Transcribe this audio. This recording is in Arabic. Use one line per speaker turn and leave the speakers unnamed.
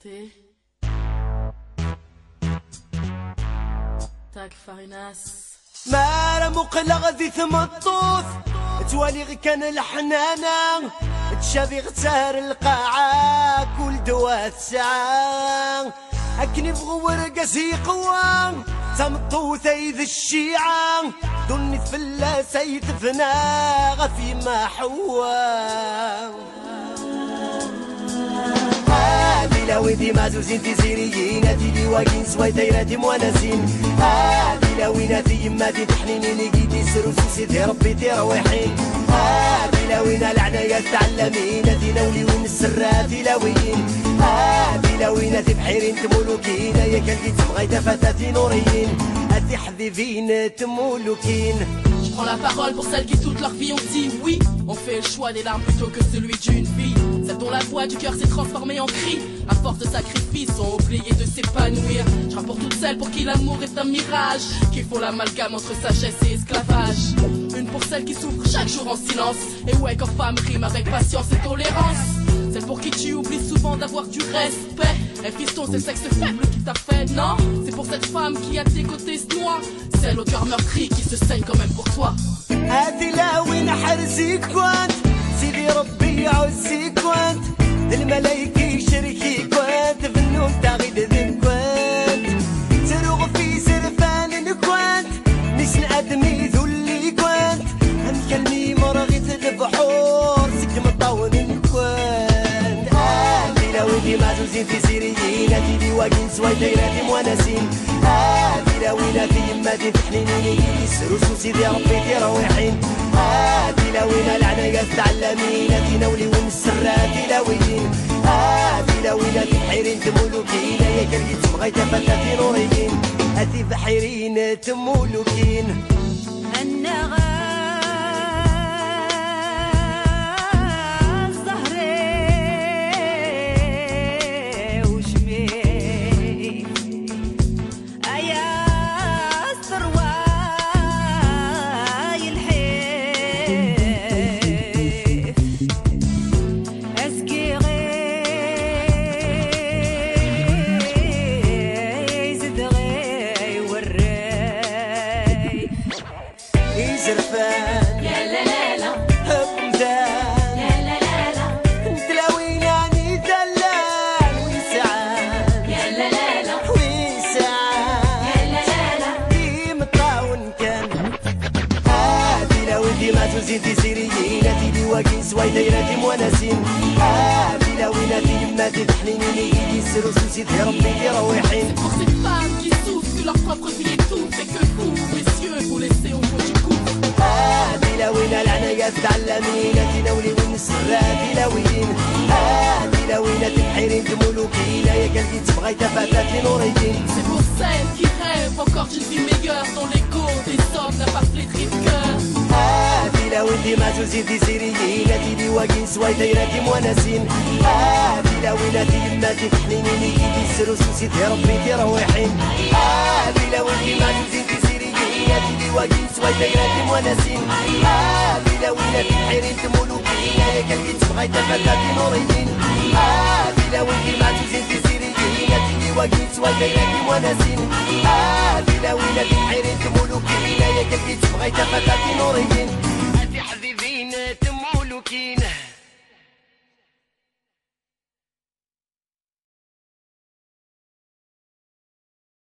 T تاك فايناس
ما مقلغ ذي ثم الطوث توالي غي كان الحنانة تشابي غتار القاعة كل دوات ساعة أكني بغور قاسي قوة تم الطوث أيذ الشيعة دوني تفلا سيد فنا غفي ما حوا هادي لويدي مازوزين تزيريين هادي لي واقين سواي دايراتي موانسين هادي لويناتي يماتي تحنيني قيدي سروسي دي ربي ترويحين هادي لوينا العنايات تعلمين هادي نولي وين السراتي لويين هادي لويناتي بحيرين تمولوكين يا كالكي تبغي دفاتاتي نوريين هادي حذيفين تمولوكين.
Je prends la parole pour celles qui toute leur vie ont dit oui. On fait le choix des larmes plutôt que celui d'une vie. Celles dont la voix du cœur s'est transformée en cri. À force de sacrifices, ont oublié de s'épanouir. Je rappe pour toutes celles pour qui l'amour est un mirage, qui font l'amalgame entre sagesse et esclavage. Une pour celles qui souffrent chaque jour en silence. Et ouais, quand femme rime avec patience et tolérance. Celle pour qui tu oublies souvent d'avoir du respect. Un fiston, c'est le sexe faible qui t'a fait, non? C'est pour cette femme qui à tes côtés se noie. Celle au cœur meurtri qui se saigne quand même pour toi.
هاتي لا وين حرزيك كنت سيدي ربي يعزيك كنت الملايكة يشركيك كنت فنون تغيد ذن كنت تروغ في سرفان كنت نسن أدمي ذلي كنت هنكلمي مرغيت البحور سك مطاون كنت هاتي لا وين مازوزين في سيريين هاتي لي واقين سواي دايراتي موانسين هاتي لا ويناتي يماتي تحنيني يسرو سيدي ربي ترويحين هاتي لا وين العنايات تعلمين هاتي نولي وين السراتي لاويين هاتي لا ويناتي بحيرين تمولوكين يا كالكي تبغي تفتاتي نوريين هاتي بحيرين تمولوكين. زرفان يا لا لا لا همدان يا لا لا لا تلاويناني دلال ويسعان يا لا لا لا ويسعان يا لا لا لا دي مطاون كان هادي لا ودي ما تزيد سيريين هادي لي واقين سواي دايراتي موانسين هادي لا ويناتي يماتي تحنيني يدي سرو سيدي ربي ترويحين.
Pour ces femmes qui souffrent que leur propre vie étouffe et que vous, messieurs, vous laissez au fond du coup.
هادي لا وين العنايات تعلمين هاتي نولي وين السراتي لاويين هادي لا ويناتي بحيرين تمولوكين يا كالكي تبغي تفتاتي نوريين.
C'est pour celles qui rêvent encore d'une vie meilleure dont l'ego des hommes n'a pas flétri le cœur.
هادي لا وين ما تزيدي سيريين هاتي لي واقين سواي دايراتي موانسين هادي لا ويناتي يماتي تحنيني يدي سرو سيدي ربي ترويحين هادي لا وين ما تزيدي سيريين هاتي لي واقين سواي دايراتي موانسين هادي لا ويناتي بحيرين تمولوكين يا كالكي تبغي تفتاتي نوريين هادي لا وين ما تزيدي سيريين هاتي لي واقين سواي دايراتي موانسين هادي لا ويناتي بحيرين تمولوكين يا كالكي تبغي تفتاتي نوريين هاتي حذيفين تمولوكين.